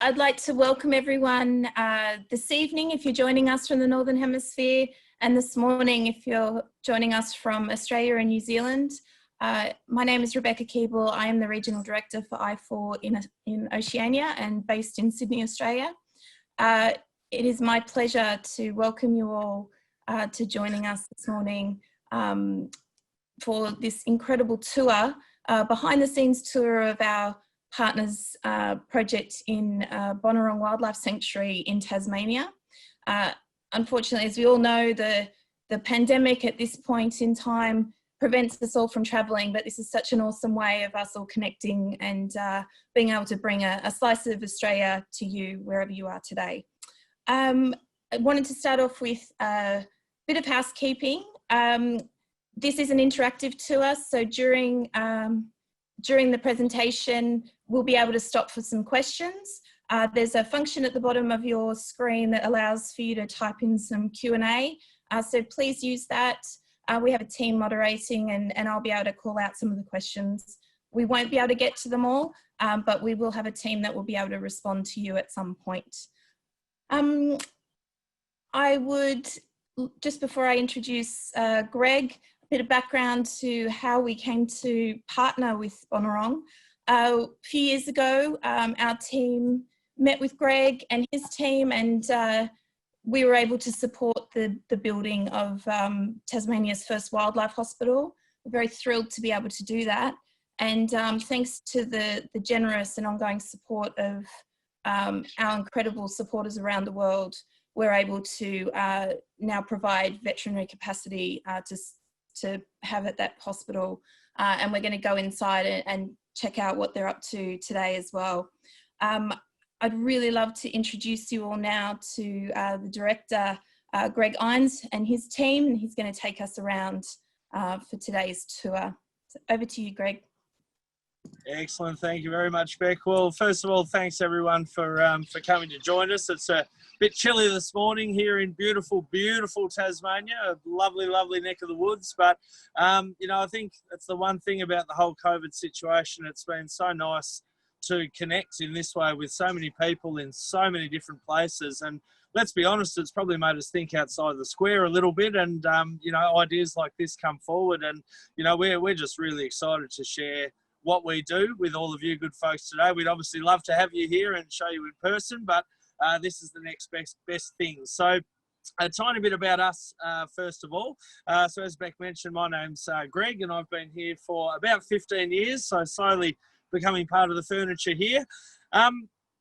I'd like to welcome everyone this evening if you're joining us from the Northern Hemisphere, and this morning if you're joining us from Australia and New Zealand. My name is Rebecca Keeble. I am the Regional Director for IFAW in Oceania and based in Sydney, Australia. It is my pleasure to welcome you all to joining us this morning for this incredible tour, behind the scenes tour of our partners project in Bonorong Wildlife Sanctuary in Tasmania. Unfortunately, as we all know, the pandemic at this point in time prevents us all from travelling, but this is such an awesome way of us all connecting and being able to bring a slice of Australia to you wherever you are today. I wanted to start off with a bit of housekeeping. This is an interactive tour, so during the presentation, we'll be able to stop for some questions. There's a function at the bottom of your screen that allows for you to type in some Q&A, so please use that. We have a team moderating and I'll be able to call out some of the questions. We won't be able to get to them all, but we will have a team that will be able to respond to you at some point. I would, just before I introduce Greg, a bit of background to how we came to partner with Bonorong. A few years ago, our team met with Greg and his team, and we were able to support the building of Tasmania's first wildlife hospital. We're very thrilled to be able to do that. And thanks to the generous and ongoing support of our incredible supporters around the world, we're able to now provide veterinary capacity to have at that hospital. And we're going to go inside and check out what they're up to today as well. I'd really love to introduce you all now to the director, Greg Ines, and his team, and he's going to take us around for today's tour. So over to you, Greg. Excellent. Thank you very much, Beck. Well, first of all, thanks everyone for coming to join us. It's a bit chilly this morning here in beautiful, beautiful Tasmania, a lovely, lovely neck of the woods. But, you know, I think that's the one thing about the whole COVID situation. It's been so nice to connect in this way with so many people in so many different places. And let's be honest, it's probably made us think outside the square a little bit. And, you know, ideas like this come forward. And, you know, we're just really excited to share what we do with all of you good folks today. We'd obviously love to have you here and show you in person, but this is the next best thing. So a tiny bit about us, first of all. So as Beck mentioned, my name's Greg, and I've been here for about 15 years, so slowly becoming part of the furniture here.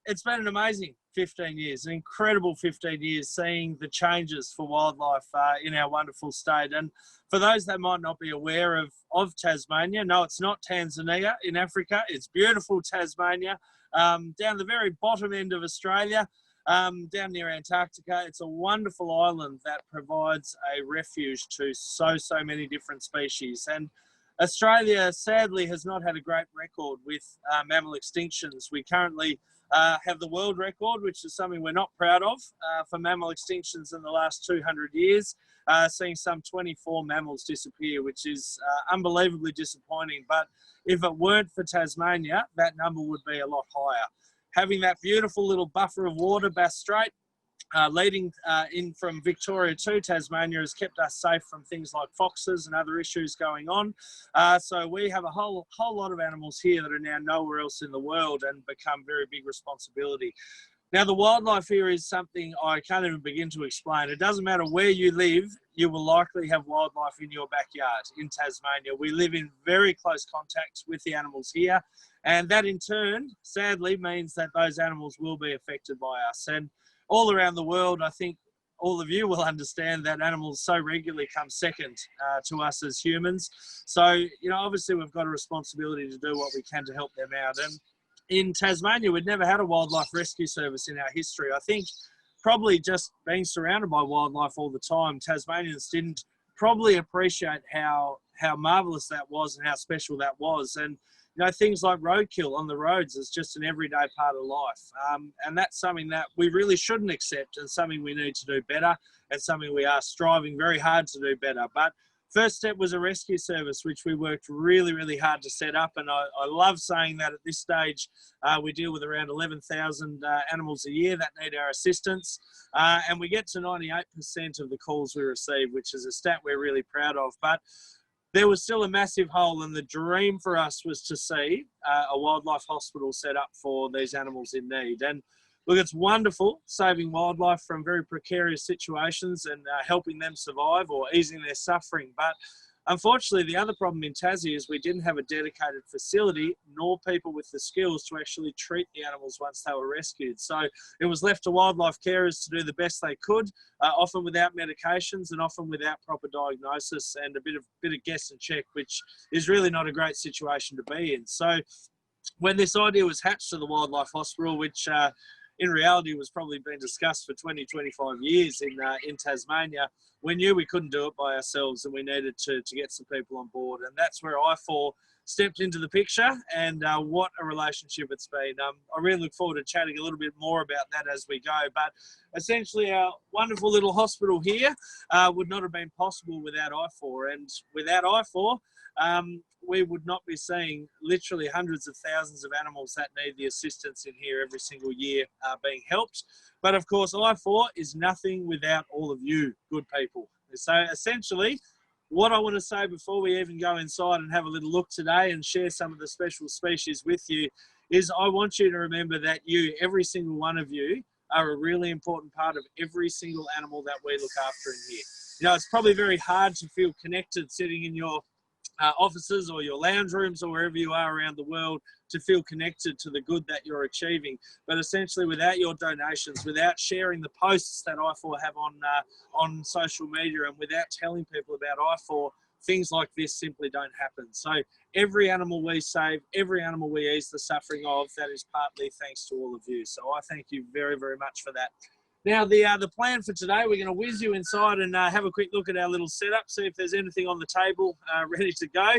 It's been an amazing 15 years, an incredible 15 years, seeing the changes for wildlife in our wonderful state. And for those that might not be aware of Tasmania, no, it's not Tanzania in Africa. It's beautiful Tasmania, down the very bottom end of Australia, down near Antarctica. It's a wonderful island that provides a refuge to so many different species. And Australia, sadly, has not had a great record with mammal extinctions. We currently have the world record, which is something we're not proud of, for mammal extinctions in the last 200 years, seeing some 24 mammals disappear, which is unbelievably disappointing. But if it weren't for Tasmania, that number would be a lot higher. Having that beautiful little buffer of water, Bass Strait, leading in from Victoria to Tasmania, has kept us safe from things like foxes and other issues going on. So we have a whole lot of animals here that are now nowhere else in the world and become very big responsibility. Now, the wildlife here is something I can't even begin to explain. It doesn't matter where you live, you will likely have wildlife in your backyard in Tasmania. We live in very close contact with the animals here, and that in turn, sadly, means that those animals will be affected by us. And all around the world, I think all of you will understand that animals so regularly come second to us as humans. So, you know, obviously we've got a responsibility to do what we can to help them out. And in Tasmania, we'd never had a wildlife rescue service in our history. I think probably just being surrounded by wildlife all the time, Tasmanians didn't probably appreciate how marvellous that was and how special that was. And you know, things like roadkill on the roads is just an everyday part of life. And that's something that we really shouldn't accept, and something we need to do better, and something we are striving very hard to do better. But First step was a rescue service, which we worked really, really hard to set up. And I love saying that at this stage, we deal with around 11,000 animals a year that need our assistance. And we get to 98% of the calls we receive, which is a stat we're really proud of. But there was still a massive hole, and the dream for us was to see a wildlife hospital set up for these animals in need. And look, it's wonderful saving wildlife from very precarious situations and helping them survive or easing their suffering. But unfortunately, the other problem in Tassie is we didn't have a dedicated facility nor people with the skills to actually treat the animals once they were rescued. So it was left to wildlife carers to do the best they could, often without medications and often without proper diagnosis and a bit of guess and check, which is really not a great situation to be in. So when this idea was hatched to the Wildlife Hospital, which in reality was probably been discussed for 20, 25 years in Tasmania, we knew we couldn't do it by ourselves and we needed to get some people on board. And that's where IFAW stepped into the picture, and what a relationship it's been. I really look forward to chatting a little bit more about that as we go. But essentially our wonderful little hospital here would not have been possible without IFAW. And without IFAW, we would not be seeing literally hundreds of thousands of animals that need the assistance in here every single year being helped. But of course, IFAW is nothing without all of you good people. So essentially, what I want to say before we even go inside and have a little look today and share some of the special species with you is I want you to remember that you, every single one of you, are a really important part of every single animal that we look after in here. You know, it's probably very hard to feel connected sitting in your offices or your lounge rooms or wherever you are around the world to feel connected to the good that you're achieving. But essentially, without your donations, without sharing the posts that IFAW have on social media, and without telling people about IFAW, things like this simply don't happen. So every animal we save, every animal we ease the suffering of, that is partly thanks to all of you. So I thank you very, very much for that. Now, the plan for today, we're going to whiz you inside and have a quick look at our little setup, see if there's anything on the table ready to go.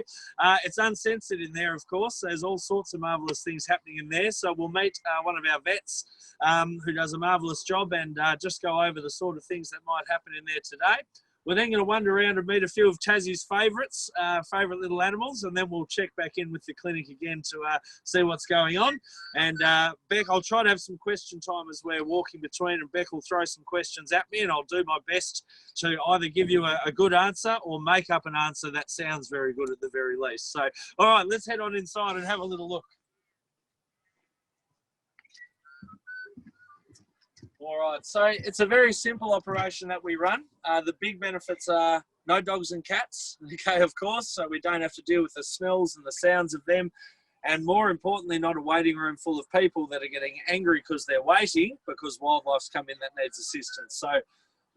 It's uncensored in there, of course. There's all sorts of marvellous things happening in there. So we'll meet one of our vets who does a marvellous job and just go over the sort of things that might happen in there today. We're then going to wander around and meet a few of Tassie's favourites, favourite little animals, and then we'll check back in with the clinic again to see what's going on. And Beck, I'll try to have some question time as we're walking between, and Beck will throw some questions at me, and I'll do my best to either give you a good answer or make up an answer that sounds very good at the very least. So, all right, let's head on inside and have a little look. All right, so it's a very simple operation that we run. The big benefits are no dogs and cats, okay, of course, so we don't have to deal with the smells and the sounds of them. And more importantly, not a waiting room full of people that are getting angry because they're waiting because wildlife's come in that needs assistance. So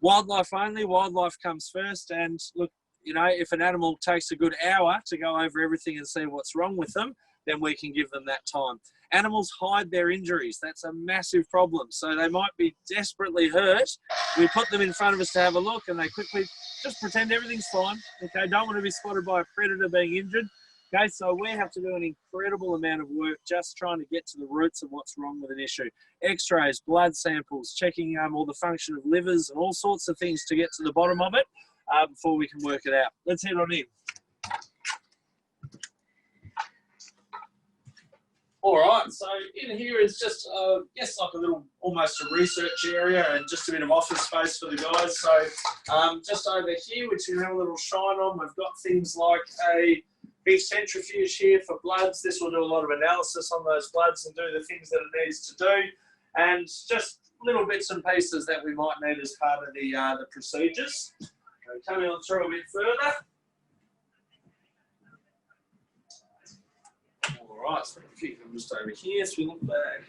wildlife only, wildlife comes first. And look, you know, if an animal takes a good hour to go over everything and see what's wrong with them, then we can give them that time. Animals hide their injuries. That's a massive problem. So they might be desperately hurt. We put them in front of us to have a look and they quickly just pretend everything's fine. Okay, don't want to be spotted by a predator being injured. Okay, so we have to do an incredible amount of work just trying to get to the roots of what's wrong with an issue. X-rays, blood samples, checking all the function of livers and all sorts of things to get to the bottom of it before we can work it out. Let's head on in. All right, so in here is just, yes, like a little, almost a research area and just a bit of office space for the guys. So just over here, which we have a little shine on, we've got things like a big centrifuge here for bloods. This will do a lot of analysis on those bloods and do the things that it needs to do. And just little bits and pieces that we might need as part of the procedures. Coming on through a bit further. All right, so if you come just over here, so we look back.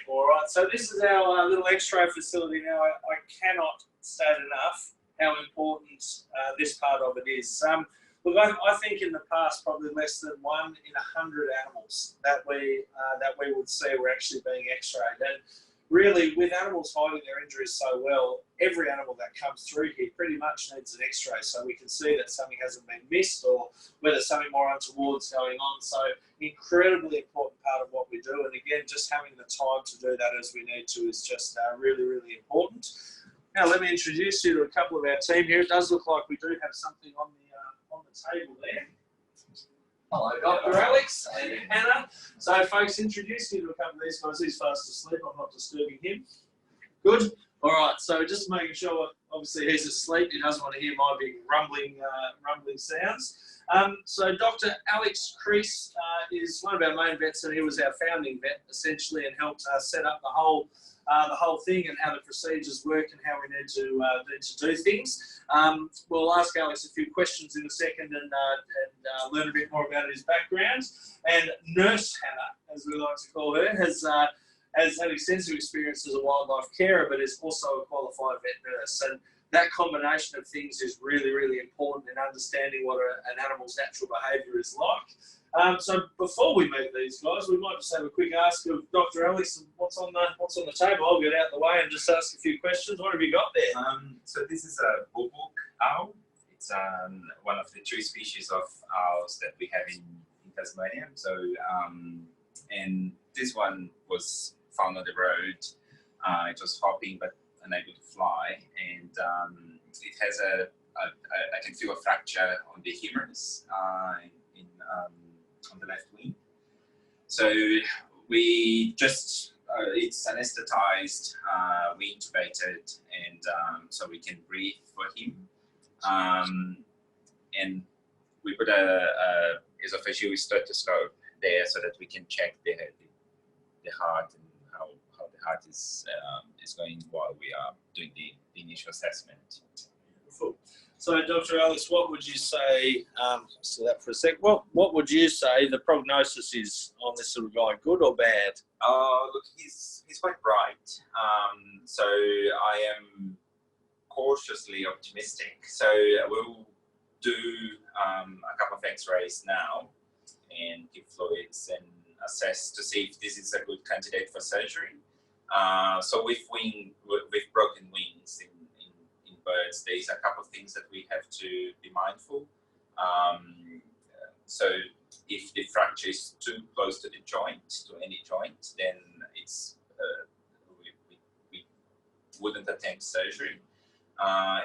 All right, so this is our little X-ray facility. Now, I cannot state enough how important this part of it is. Look, I think in the past, probably less than 1 in 100 animals that we would see were actually being X-rayed. And really, with animals hiding their injuries so well, every animal that comes through here pretty much needs an X-ray, so we can see that something hasn't been missed or whether something more untoward's going on. So incredibly important part of what we do. And again, just having the time to do that as we need to is just really, really important. Now, let me introduce you to a couple of our team here. It does look like we do have something on the table there. Hello, Dr. Alex and Hannah. So, folks, introduce you to a couple of these guys. He's fast asleep. I'm not disturbing him. Good. All right. So, just making sure. Obviously, he's asleep. He doesn't want to hear my big rumbling sounds. So, Dr. Alex Crease is one of our main vets, and he was our founding vet essentially, and helped set up the whole thing and how the procedures work and how we need to do things. We'll ask Alex a few questions in a second and learn a bit more about his background. And Nurse Hannah, as we like to call her, has had extensive experience as a wildlife carer, but is also a qualified vet nurse. And that combination of things is really, really important in understanding what an animal's natural behaviour is like. So before we meet these guys, we might just have a quick ask of Dr. Alex, what's on the table. I'll get out of the way and just ask a few questions. What have you got there? So this is a bobok owl. It's one of the two species of owls that we have in Tasmania. So and this one was found on the road. It was hopping but unable to fly, and it has I can feel a fracture on the humerus on the left wing. So we just it's anesthetized, we intubated, and so we can breathe for him, and we put a esophageal stethoscope there so that we can check the heart and how the heart is going while we are doing the initial assessment. Beautiful. So, Dr. Alex, what would you say, so that for a sec, what would you say the prognosis is on this little guy, good or bad? Look, he's quite bright. So I am cautiously optimistic. So we'll do a couple of x-rays now and give fluids and assess to see if this is a good candidate for surgery. So with broken wings in birds, there's a couple of things that we have to be mindful. So if the fracture is too close to the joint, to any joint, then it's we wouldn't attempt surgery.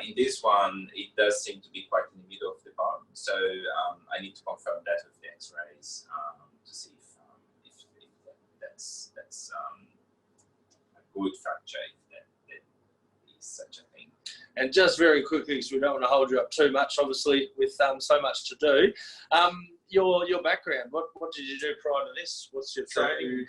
In this one, it does seem to be quite in the middle of the bone, so I need to confirm that with the X-rays to see if that's a good fracture, if that is such a thing. And just very quickly, because we don't want to hold you up too much, obviously, with so much to do. Your background, what did you do prior to this? What's your training?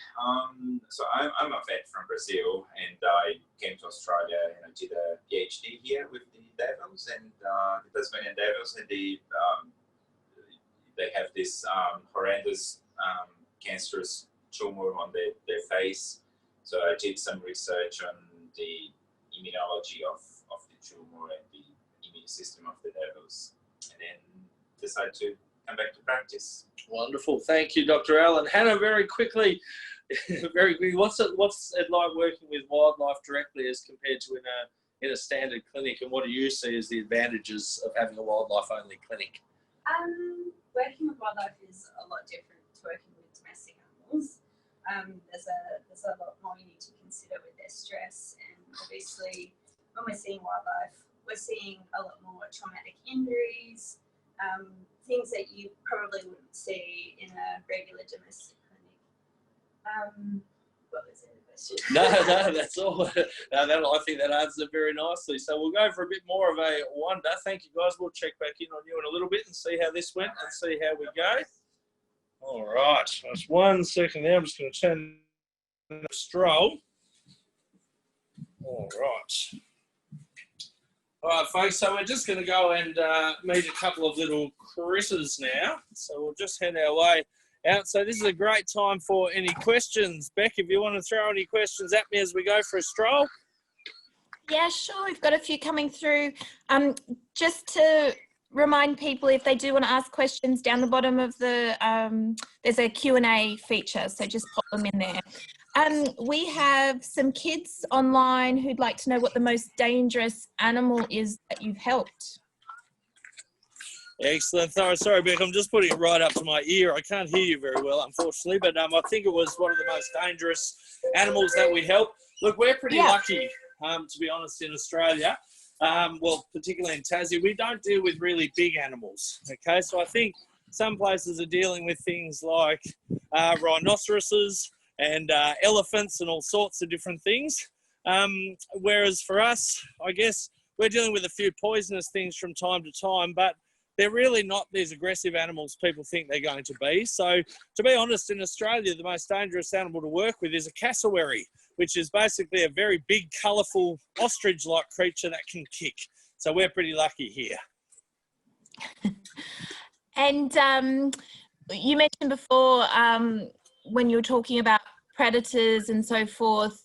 So I'm a vet from Brazil, and I came to Australia and I did a PhD here with the Devils and the Tasmanian Devils, and they have this horrendous cancerous tumor on their face. So I did some research on the immunology of the tumor and the immune system of the Devils, and then decided to come back to practice. Wonderful, thank you, Dr. Allen. Hannah, very quickly, what's it like working with wildlife directly as compared to in a standard clinic, and what do you see as the advantages of having a wildlife-only clinic? Working with wildlife is a lot different to working with domestic animals. There's a lot more you need to consider with their stress, and obviously when we're seeing wildlife, we're seeing a lot more traumatic injuries, things that you probably wouldn't see in a regular domestic clinic. What was the question? No, that's all. I think that answers it very nicely. So we'll go for a bit more of a wonder. Thank you, guys. We'll check back in on you in a little bit and see how this went and see how we go. All right. Just 1 second there. I'm just going to turn the stroll. All right. All right, folks, so we're just going to go and meet a couple of little critters now. So we'll just head our way out. So this is a great time for any questions. Beck, if you want to throw any questions at me as we go for a stroll. Yeah, sure. We've got a few coming through. Just to remind people, if they do want to ask questions, down the bottom of the, there's a Q&A feature, so just pop them in there. We have some kids online who'd like to know what the most dangerous animal is that you've helped. Excellent. Sorry, Beck, I'm just putting it right up to my ear. I can't hear you very well, unfortunately, but I think it was one of the most dangerous animals that we help. Look, we're pretty lucky, to be honest, in Australia. well, particularly in Tassie, we don't deal with really big animals. Okay, so I think some places are dealing with things like rhinoceroses and elephants and all sorts of different things. Whereas for us, I guess we're dealing with a few poisonous things from time to time, but they're really not these aggressive animals people think they're going to be. So to be honest, in Australia, the most dangerous animal to work with is a cassowary, which is basically a very big, colourful ostrich-like creature that can kick. So we're pretty lucky here. And you mentioned before when you were talking about predators and so forth,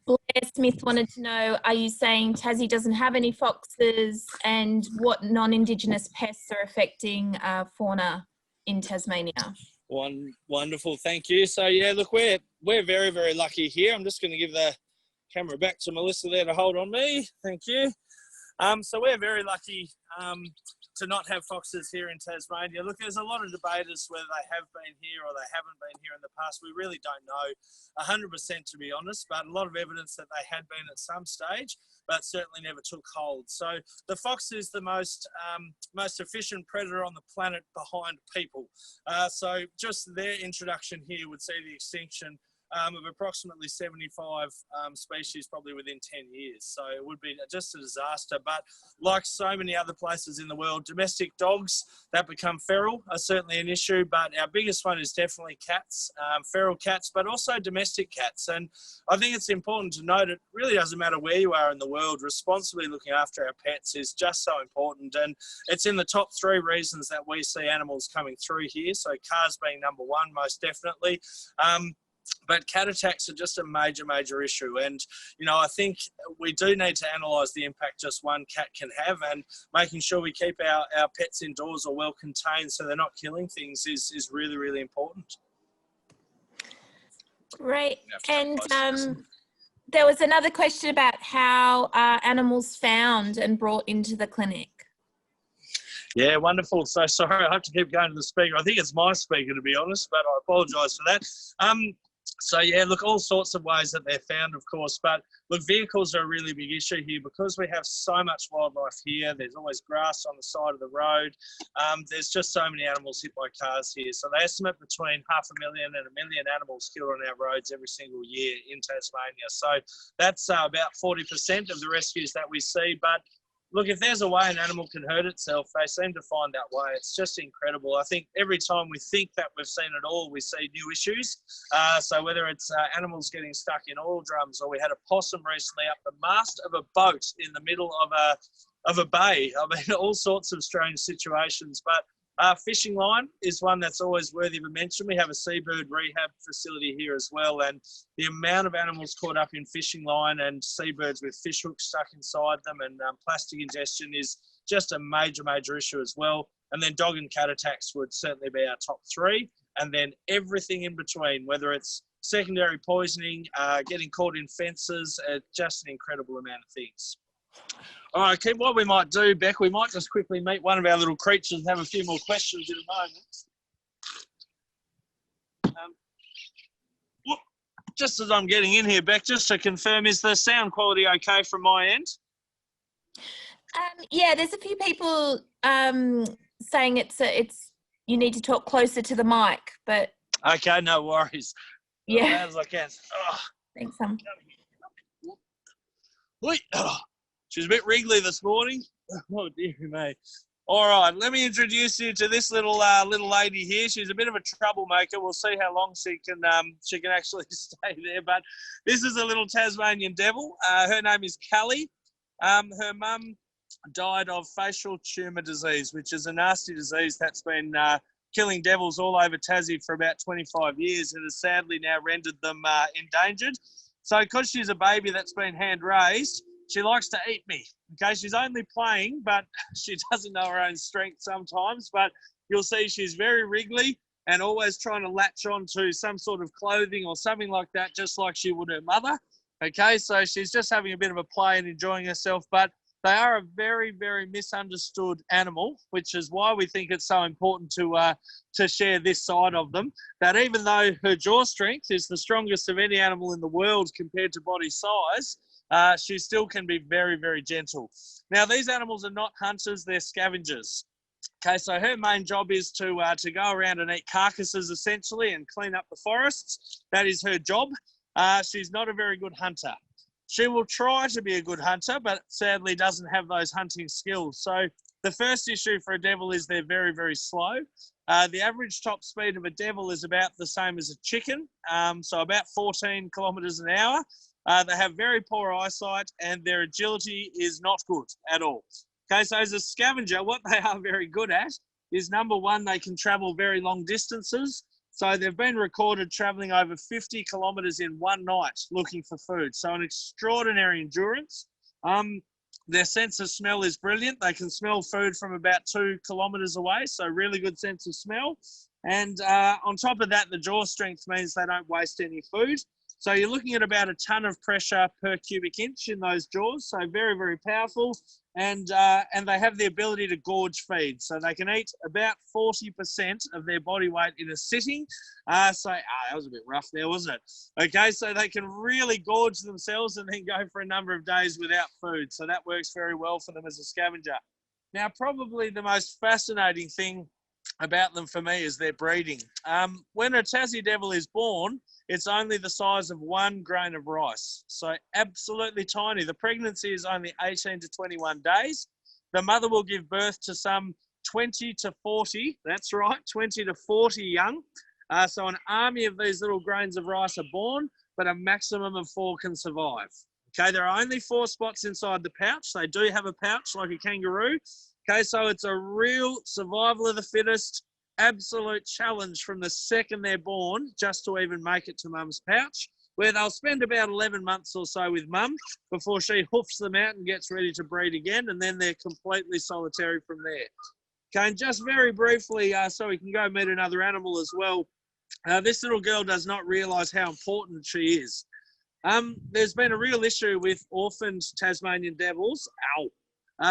Blair Smith wanted to know, are you saying Tassie doesn't have any foxes, and what non-Indigenous pests are affecting fauna in Tasmania? Wonderful, thank you. So yeah, look, we're very, very lucky here. I'm just going to give the camera back to Melissa there to hold on me. Thank you. So we're very lucky to not have foxes here in Tasmania. Look, there's a lot of debate as whether they have been here or they haven't been here in the past. We really don't know 100% to be honest, but a lot of evidence that they had been at some stage, but certainly never took hold. So the fox is the most efficient predator on the planet behind people. So just their introduction here would see the extinction of approximately 75 species probably within 10 years. So it would be just a disaster. But like so many other places in the world, domestic dogs that become feral are certainly an issue, but our biggest one is definitely cats, feral cats, but also domestic cats. And I think it's important to note it really doesn't matter where you are in the world, responsibly looking after our pets is just so important. And it's in the top 3 reasons that we see animals coming through here. So cars being number 1, most definitely. But cat attacks are just a major, major issue. And, you know, I think we do need to analyse the impact just one cat can have, and making sure we keep our pets indoors or well contained so they're not killing things is really, really important. Right. And there was another question about how are animals found and brought into the clinic? Yeah, wonderful. So sorry, I have to keep going to the speaker. I think it's my speaker, to be honest, but I apologise for that. So yeah, look, all sorts of ways that they're found, of course, but look, vehicles are a really big issue here because we have so much wildlife here. There's always grass on the side of the road. There's just so many animals hit by cars here. So they estimate between 500,000 and 1 million animals killed on our roads every single year in Tasmania. So that's about 40% of the rescues that we see. But look, if there's a way an animal can hurt itself, they seem to find that way. It's just incredible. I think every time we think that we've seen it all, we see new issues. So whether it's animals getting stuck in oil drums, or we had a possum recently up the mast of a boat in the middle of a bay. I mean, all sorts of strange situations. But fishing line is one that's always worthy of a mention. We have a seabird rehab facility here as well, and the amount of animals caught up in fishing line and seabirds with fish hooks stuck inside them and plastic ingestion is just a major, major issue as well. And then dog and cat attacks would certainly be our top 3, and then everything in between, whether it's secondary poisoning, getting caught in fences, just an incredible amount of things. All right, Kim, what we might do, Beck, we might just quickly meet one of our little creatures and have a few more questions in a moment. Just as I'm getting in here, Beck, just to confirm, is the sound quality okay from my end? Yeah, there's a few people saying it's you need to talk closer to the mic, but... Okay, no worries. Yeah. As loud as I can. Oh. Thanks, She's a bit wriggly this morning. Oh, dear me. All right, let me introduce you to this little lady here. She's a bit of a troublemaker. We'll see how long she can actually stay there. But this is a little Tasmanian devil. Her name is Callie. Her mum died of facial tumour disease, which is a nasty disease that's been killing devils all over Tassie for about 25 years and has sadly now rendered them endangered. So because she's a baby that's been hand-raised, she likes to eat me. Okay, she's only playing, but she doesn't know her own strength sometimes. But you'll see she's very wriggly and always trying to latch onto some sort of clothing or something like that, just like she would her mother. Okay, so she's just having a bit of a play and enjoying herself. But they are a very, very misunderstood animal, which is why we think it's so important to share this side of them. That even though her jaw strength is the strongest of any animal in the world compared to body size, she still can be very, very gentle. Now, these animals are not hunters, they're scavengers. Okay, so her main job is to go around and eat carcasses, essentially, and clean up the forests. That is her job. She's not a very good hunter. She will try to be a good hunter, but sadly doesn't have those hunting skills. So the first issue for a devil is they're very, very slow. The average top speed of a devil is about the same as a chicken, so about 14 kilometres an hour. They have very poor eyesight and their agility is not good at all. Okay, so as a scavenger, what they are very good at is, number one, they can travel very long distances. So they've been recorded travelling over 50 kilometres in one night looking for food. So an extraordinary endurance. Their sense of smell is brilliant. They can smell food from about 2 kilometres away, so really good sense of smell. And on top of that, the jaw strength means they don't waste any food. So you're looking at about a tonne of pressure per cubic inch in those jaws, so very, very powerful. And they have the ability to gorge feed. So they can eat about 40% of their body weight in a sitting. That was a bit rough there, wasn't it? Okay, so they can really gorge themselves and then go for a number of days without food. So that works very well for them as a scavenger. Now, probably the most fascinating thing about them for me is their breeding. When a Tassie devil is born, it's only the size of 1 grain of rice. So absolutely tiny. The pregnancy is only 18 to 21 days. The mother will give birth to some 20 to 40, that's right, 20 to 40 young. So an army of these little grains of rice are born, but a maximum of 4 can survive. Okay, there are only 4 spots inside the pouch. They do have a pouch like a kangaroo. Okay, so it's a real survival of the fittest, absolute challenge from the second they're born just to even make it to mum's pouch, where they'll spend about 11 months or so with mum before she hoofs them out and gets ready to breed again, and then they're completely solitary from there. Okay, and just very briefly, so we can go meet another animal as well, this little girl does not realise how important she is. There's been a real issue with orphaned Tasmanian devils,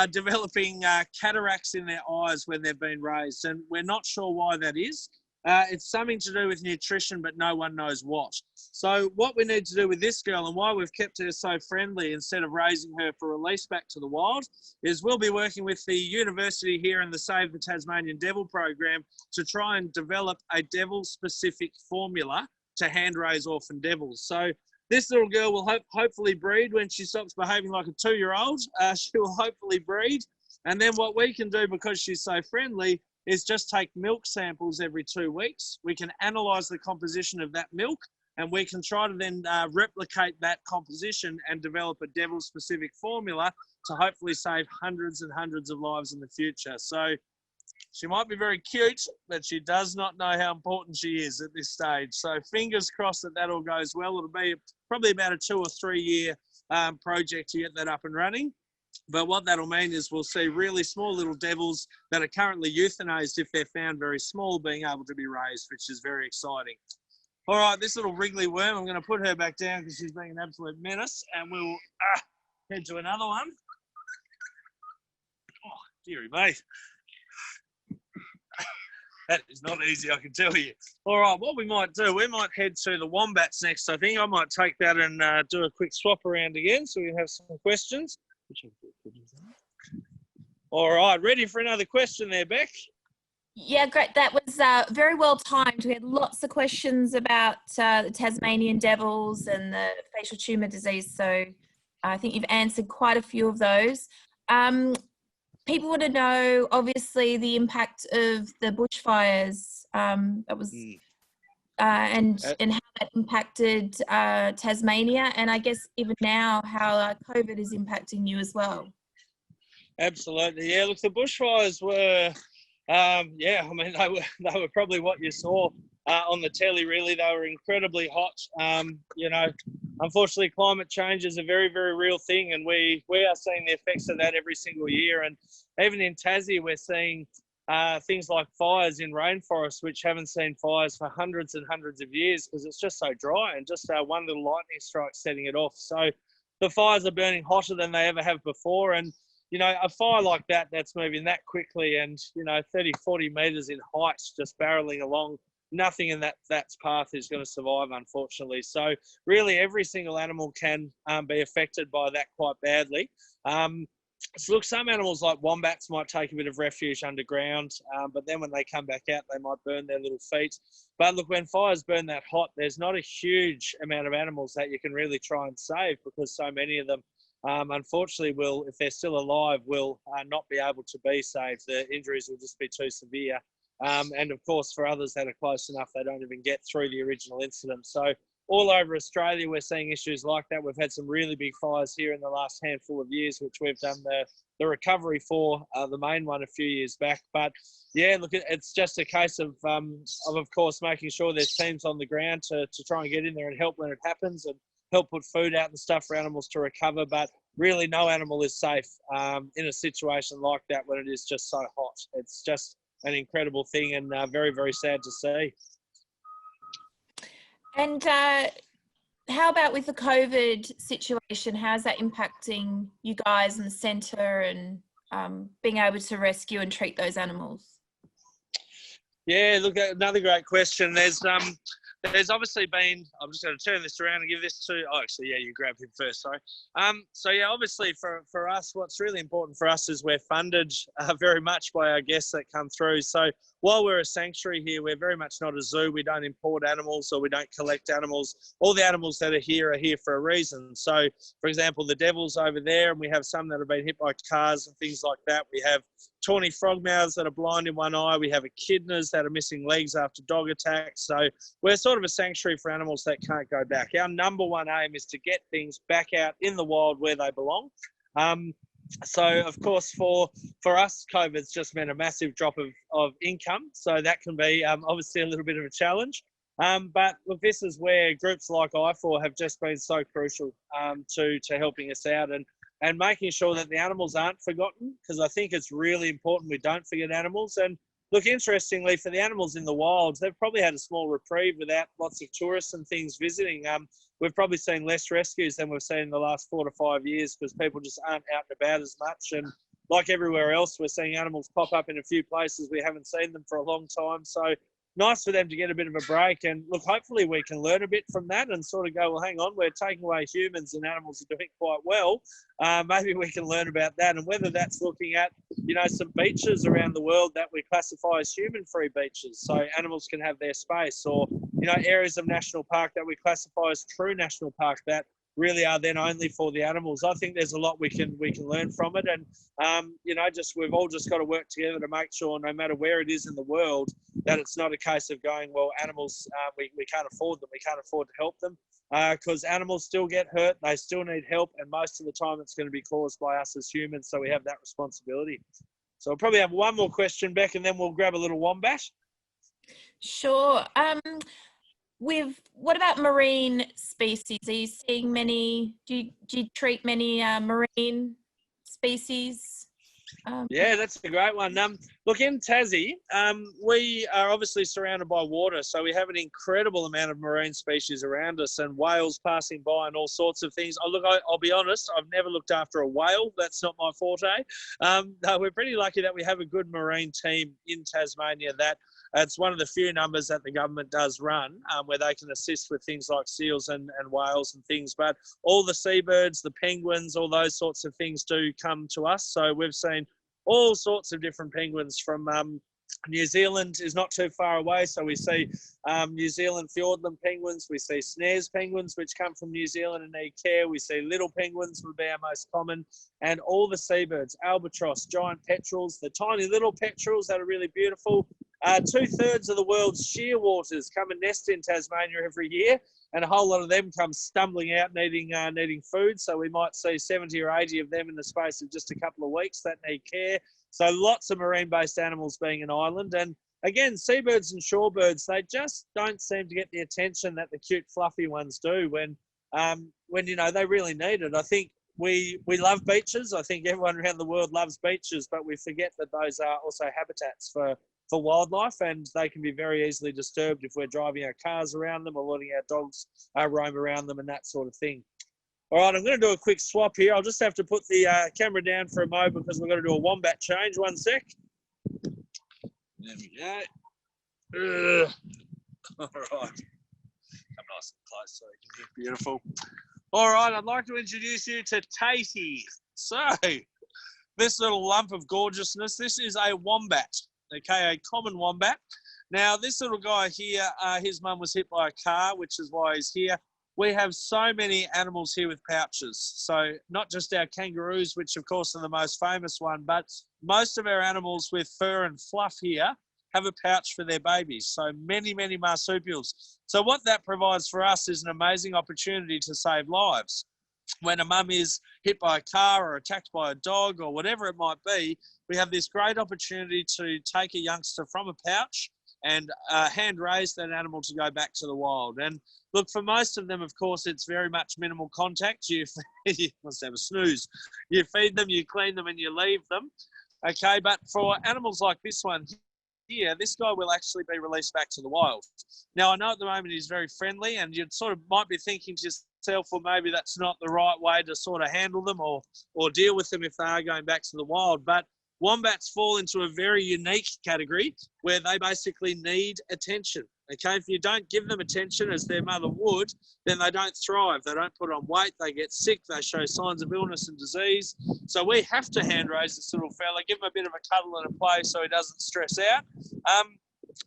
developing cataracts in their eyes when they've been raised, and we're not sure why that is. It's something to do with nutrition, but no one knows what. So what we need to do with this girl, and why we've kept her so friendly instead of raising her for release back to the wild, is we'll be working with the university here in the Save the Tasmanian Devil program to try and develop a devil-specific formula to hand raise orphan devils. So this little girl will hopefully breed when she stops behaving like a 2-year-old. She will hopefully breed. And then what we can do, because she's so friendly, is just take milk samples every 2 weeks. We can analyse the composition of that milk, and we can try to then replicate that composition and develop a devil-specific formula to hopefully save hundreds and hundreds of lives in the future. So she might be very cute, but she does not know how important she is at this stage. So fingers crossed that that all goes well. It'll be probably about a 2 or 3 year project to get that up and running. But what that'll mean is we'll see really small little devils that are currently euthanized if they're found very small being able to be raised, which is very exciting. All right, this little wriggly worm, I'm going to put her back down because she's being an absolute menace, and we'll head to another one. Oh, dearie me. That is not easy, I can tell you. All right, what we might do, we might head to the wombats next, I think. I might take that and do a quick swap around again so we can have some questions. All right, ready for another question there, Beck? Yeah, great. That was very well timed. We had lots of questions about the Tasmanian Devils and the facial tumour disease, so I think you've answered quite a few of those. People want to know, obviously, the impact of the bushfires that was, and how that impacted Tasmania, and I guess even now how COVID is impacting you as well. Absolutely, yeah. Look, the bushfires were, I mean, they were probably what you saw on the telly. Really, they were incredibly hot. You know, unfortunately, climate change is a very, very real thing, and we are seeing the effects of that every single year. And even in Tassie, we're seeing things like fires in rainforests, which haven't seen fires for hundreds and hundreds of years because it's just so dry, and just one little lightning strike setting it off. So the fires are burning hotter than they ever have before. And, you know, a fire like that, that's moving that quickly and, you know, 30, 40 metres in height, just barreling along nothing in that path is going to survive, unfortunately. So really every single animal can be affected by that quite badly. So look, some animals like wombats might take a bit of refuge underground, but then when they come back out, they might burn their little feet. But look, when fires burn that hot, there's not a huge amount of animals that you can really try and save, because so many of them, unfortunately, will, if they're still alive, will not be able to be saved. The injuries will just be too severe. And of course, for others that are close enough, they don't even get through the original incident. So all over Australia, we're seeing issues like that. We've had some really big fires here in the last handful of years, which we've done the recovery for, the main one a few years back. But yeah, look, it's just a case of course, making sure there's teams on the ground to try and get in there and help when it happens, and help put food out and stuff for animals to recover. But really, no animal is safe in a situation like that when it is just so hot. It's just an incredible thing, and very, very sad to see. And how about with the COVID situation? How's that impacting you guys in the centre and being able to rescue and treat those animals? Yeah, look, another great question. There's obviously been, I'm just going to turn this around and give this to, you grab him first, sorry. So yeah, obviously for us, what's really important for us is we're funded very much by our guests that come through. So while we're a sanctuary here, we're very much not a zoo. We don't import animals, or we don't collect animals. All the animals that are here for a reason. So for example, the Devils over there, and we have some that have been hit by cars and things like that. We have Tawny frogmouths that are blind in one eye. We have echidnas that are missing legs after dog attacks. So we're sort of a sanctuary for animals that can't go back. Our number one aim is to get things back out in the wild where they belong. So of course, for us, COVID's just meant a massive drop of income. So that can be obviously a little bit of a challenge. But look, this is where groups like IFAW have just been so crucial to helping us out and making sure that the animals aren't forgotten, because I think it's really important we don't forget animals. And look, interestingly, for the animals in the wild, they've probably had a small reprieve without lots of tourists and things visiting. We've probably seen less rescues than we've seen in the last 4 to 5 years, because people just aren't out and about as much. And like everywhere else, we're seeing animals pop up in a few places we haven't seen them for a long time. So nice for them to get a bit of a break. And look, hopefully we can learn a bit from that and sort of go, well, hang on, we're taking away humans and animals are doing quite well. Maybe we can learn about that. And whether that's looking at, some beaches around the world that we classify as human-free beaches, so animals can have their space, or, areas of national park that we classify as true national park that really are then only for the animals. I think there's a lot we can learn from it. And, we've all just got to work together to make sure, no matter where it is in the world, that it's not a case of going, well, animals, we can't afford them. We can't afford to help them, because animals still get hurt. They still need help. And most of the time it's going to be caused by us as humans. So we have that responsibility. So I'll probably have one more question, Beck, and then we'll grab a little wombat. Sure. What about marine species? Are you seeing many, do you treat many marine species? Yeah, that's a great one. Look, in Tassie, we are obviously surrounded by water, so we have an incredible amount of marine species around us, and whales passing by and all sorts of things. I'll be honest, I've never looked after a whale. That's not my forte. No, we're pretty lucky that we have a good marine team in Tasmania. It's one of the few numbers that the government does run, where they can assist with things like seals and whales and things. But all the seabirds, the penguins, all those sorts of things do come to us. So we've seen all sorts of different penguins from New Zealand is not too far away. So we see New Zealand Fiordland penguins. We see snares penguins, which come from New Zealand and need care. We see little penguins would be our most common. And all the seabirds, albatross, giant petrels, the tiny little petrels that are really beautiful. 2/3 of the world's shearwaters come and nest in Tasmania every year, and a whole lot of them come stumbling out needing food. So we might see 70 or 80 of them in the space of just a couple of weeks that need care. So lots of marine-based animals being an island. And again, seabirds and shorebirds, they just don't seem to get the attention that the cute, fluffy ones do when they really need it. I think we love beaches. I think everyone around the world loves beaches, but we forget that those are also habitats for wildlife, and they can be very easily disturbed if we're driving our cars around them or letting our dogs roam around them and that sort of thing. All right, I'm going to do a quick swap here. I'll just have to put the camera down for a moment because we're going to do a wombat change. One sec. There we go. All right. Come nice and close so you can hear. Beautiful. All right, I'd like to introduce you to Tatey. So, this little lump of gorgeousness, this is a wombat, okay, a common wombat. Now, this little guy here, his mum was hit by a car, which is why he's here. We have so many animals here with pouches. So not just our kangaroos, which of course are the most famous one, but most of our animals with fur and fluff here have a pouch for their babies. So many, many marsupials. So what that provides for us is an amazing opportunity to save lives. When a mum is hit by a car or attacked by a dog or whatever it might be, we have this great opportunity to take a youngster from a pouch and hand raise that animal to go back to the wild. And look, for most of them, of course, it's very much minimal contact. You must have a snooze. You feed them, you clean them, and you leave them. Okay, but for animals like this one here, this guy will actually be released back to the wild. Now, I know at the moment he's very friendly, and you sort of might be thinking to yourself, well, maybe that's not the right way to sort of handle them or deal with them if they are going back to the wild. But wombats fall into a very unique category where they basically need attention. Okay, if you don't give them attention as their mother would, then they don't thrive. They don't put on weight, they get sick, they show signs of illness and disease. So we have to hand raise this little fella, give him a bit of a cuddle and a play so he doesn't stress out.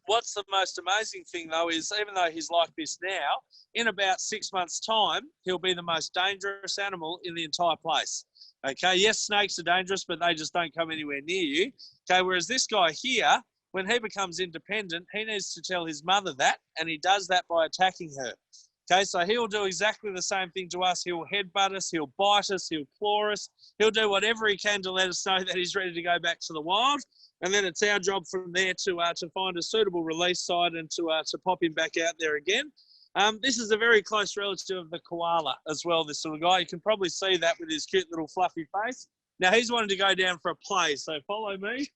What's the most amazing thing though is even though he's like this now, in about 6 months' time, he'll be the most dangerous animal in the entire place. Okay, yes, snakes are dangerous, but they just don't come anywhere near you. Okay, whereas this guy here, when he becomes independent, he needs to tell his mother that, and he does that by attacking her. Okay, so he'll do exactly the same thing to us. He'll headbutt us, he'll bite us, he'll claw us. He'll do whatever he can to let us know that he's ready to go back to the wild. And then it's our job from there to find a suitable release site and to pop him back out there again. This is a very close relative of the koala as well, this little guy. You can probably see that with his cute little fluffy face. Now, he's wanted to go down for a play, so follow me.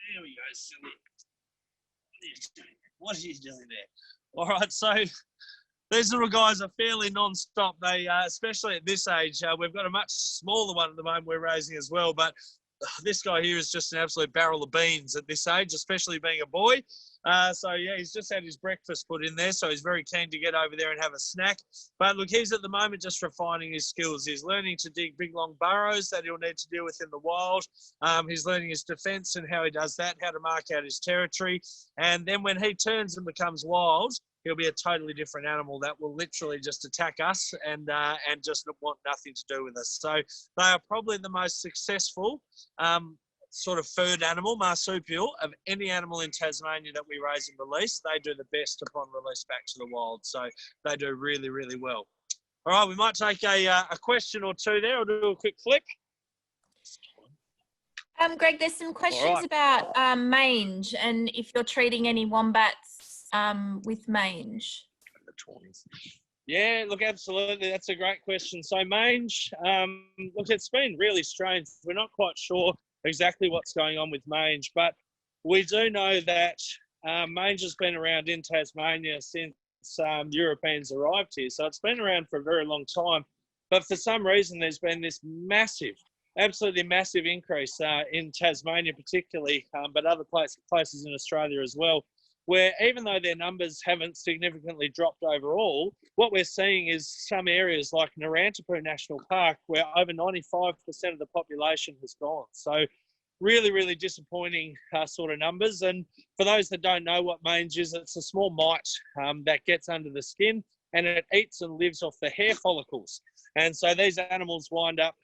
There we go, silly. What are you doing there? All right, so these little guys are fairly non-stop. They, especially at this age, we've got a much smaller one at the moment we're raising as well, but this guy here is just an absolute barrel of beans at this age, especially being a boy. So, yeah, he's just had his breakfast put in there, so he's very keen to get over there and have a snack. But, look, he's at the moment just refining his skills. He's learning to dig big, long burrows that he'll need to deal with in the wild. He's learning his defence and how he does that, how to mark out his territory. And then when he turns and becomes wild, he'll be a totally different animal that will literally just attack us and just want nothing to do with us. So they are probably the most successful sort of furred animal, marsupial, of any animal in Tasmania that we raise and release. They do the best upon release back to the wild. So they do really, really well. All right, we might take a question or two there. I'll do a quick flip. Greg, there's some questions about mange and if you're treating any wombats with mange. Yeah, look, absolutely. That's a great question. So mange, look, it's been really strange. We're not quite sure exactly what's going on with mange, but we do know that mange has been around in Tasmania since Europeans arrived here. So it's been around for a very long time. But for some reason, there's been this massive, absolutely massive increase in Tasmania particularly, but other places in Australia as well, where even though their numbers haven't significantly dropped overall, what we're seeing is some areas like Narantipoo National Park where over 95% of the population has gone. So really, really disappointing sort of numbers. And for those that don't know what mange is, it's a small mite that gets under the skin and it eats and lives off the hair follicles. And so these animals wind up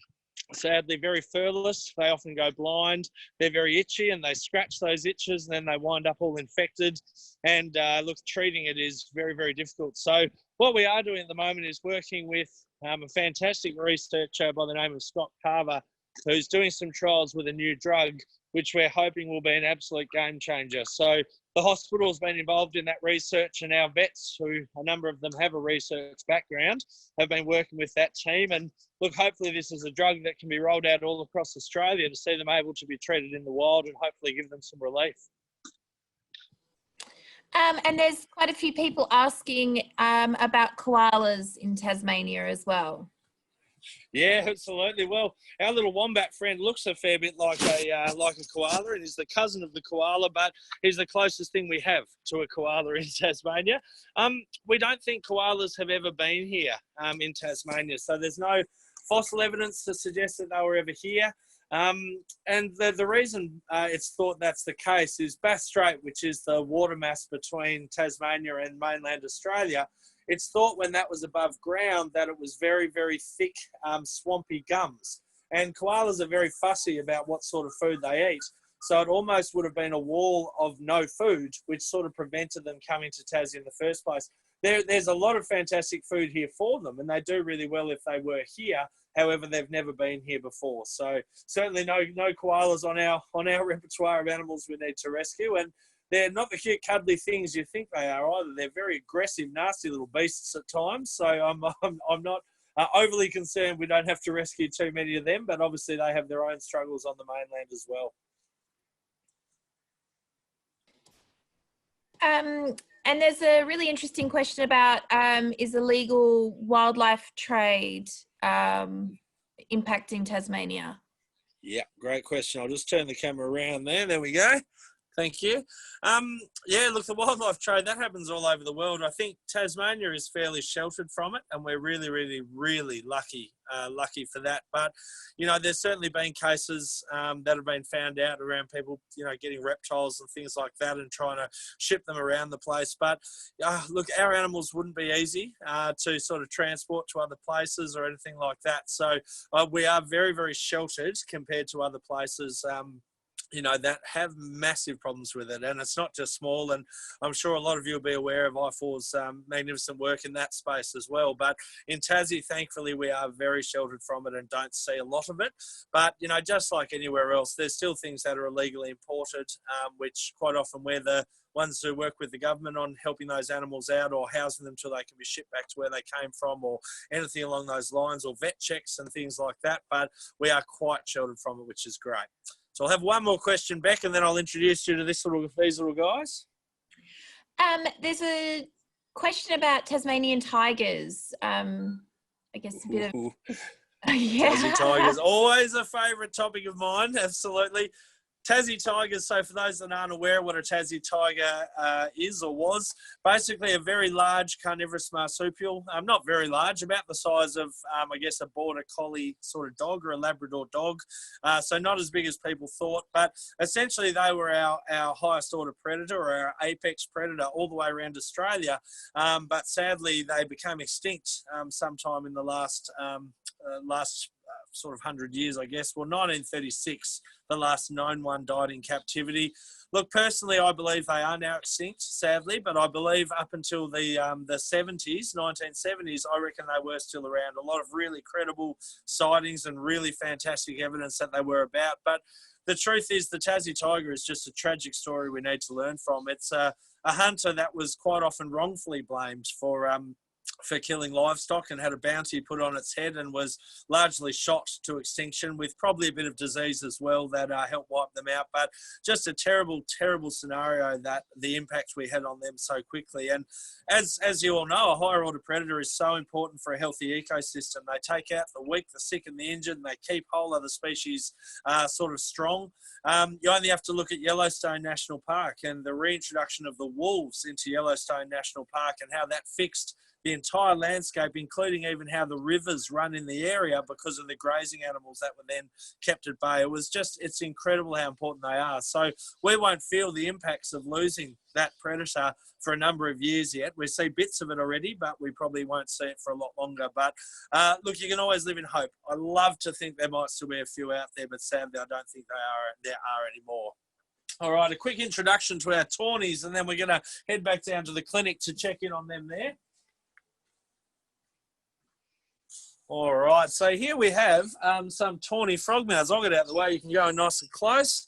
sadly very furless. They often go blind. They're very itchy and they scratch those itches and then they wind up all infected. And look, treating it is very, very difficult. So what we are doing at the moment is working with a fantastic researcher by the name of Scott Carver, who's doing some trials with a new drug, which we're hoping will be an absolute game changer. So the hospital's been involved in that research and our vets, who a number of them have a research background, have been working with that team. And look, hopefully this is a drug that can be rolled out all across Australia to see them able to be treated in the wild and hopefully give them some relief. And there's quite a few people asking about koalas in Tasmania as well. Yeah, absolutely. Well, our little wombat friend looks a fair bit like a koala, and he's the cousin of the koala, but he's the closest thing we have to a koala in Tasmania. We don't think koalas have ever been here in Tasmania, so there's no fossil evidence to suggest that they were ever here. And the reason it's thought that's the case is Bass Strait, which is the water mass between Tasmania and mainland Australia. It's thought when that was above ground that it was very, very thick, swampy gums. And koalas are very fussy about what sort of food they eat. So it almost would have been a wall of no food, which sort of prevented them coming to Tassie in the first place. There's a lot of fantastic food here for them, and they do really well if they were here. However, they've never been here before. So certainly no koalas on our repertoire of animals we need to rescue. And they're not the cute, cuddly things you think they are either. They're very aggressive, nasty little beasts at times. So I'm not overly concerned we don't have to rescue too many of them, but obviously they have their own struggles on the mainland as well. And there's a really interesting question about is illegal wildlife trade impacting Tasmania? Yeah, great question. I'll just turn the camera around there. There we go. Thank you. Yeah, look, the wildlife trade, that happens all over the world. I think Tasmania is fairly sheltered from it, and we're really, really, really lucky for that. But, you know, there's certainly been cases that have been found out around people, you know, getting reptiles and things like that and trying to ship them around the place. But, look, our animals wouldn't be easy to sort of transport to other places or anything like that. So we are very, very sheltered compared to other places, you know, that have massive problems with it. And it's not just small. And I'm sure a lot of you will be aware of IFAW's magnificent work in that space as well. But in Tassie, thankfully, we are very sheltered from it and don't see a lot of it. But, you know, just like anywhere else, there's still things that are illegally imported, which quite often we're the ones who work with the government on helping those animals out or housing them till they can be shipped back to where they came from or anything along those lines, or vet checks and things like that. But we are quite sheltered from it, which is great. So I'll have one more question, Beck, and then I'll introduce you to these little guys. There's a question about Tasmanian tigers. I guess a bit of... Yeah. Tassie tigers, always a favourite topic of mine, absolutely. Tassie tigers, so for those that aren't aware what a Tassie tiger is or was, basically a very large carnivorous marsupial, not very large, about the size of, I guess, a border collie sort of dog or a Labrador dog, so not as big as people thought, but essentially they were our highest order predator or our apex predator all the way around Australia, but sadly they became extinct sometime in the last sort of 100 years, I guess. Well, 1936, the last known one died in captivity. Look, personally, I believe they are now extinct, sadly, but I believe up until the 70s, 1970s, I reckon they were still around. A lot of really credible sightings and really fantastic evidence that they were about. But the truth is the Tassie tiger is just a tragic story we need to learn from. It's a hunter that was quite often wrongfully blamed for killing livestock and had a bounty put on its head and was largely shot to extinction with probably a bit of disease as well that helped wipe them out. But just a terrible, terrible scenario that the impact we had on them so quickly. And as you all know, a higher order predator is so important for a healthy ecosystem. They take out the weak, the sick and the injured, and they keep whole other species sort of strong. You only have to look at Yellowstone National Park and the reintroduction of the wolves into Yellowstone National Park and how that fixed the entire landscape, including even how the rivers run in the area because of the grazing animals that were then kept at bay. It's incredible how important they are. So we won't feel the impacts of losing that predator for a number of years yet. We see bits of it already, but we probably won't see it for a lot longer. But look, you can always live in hope. I love to think there might still be a few out there, but sadly I don't think there are anymore. All right, a quick introduction to our Tawnies, and then we're going to head back down to the clinic to check in on them there. All right, so here we have some tawny frogmouths. I'll get out of the way. You can go nice and close.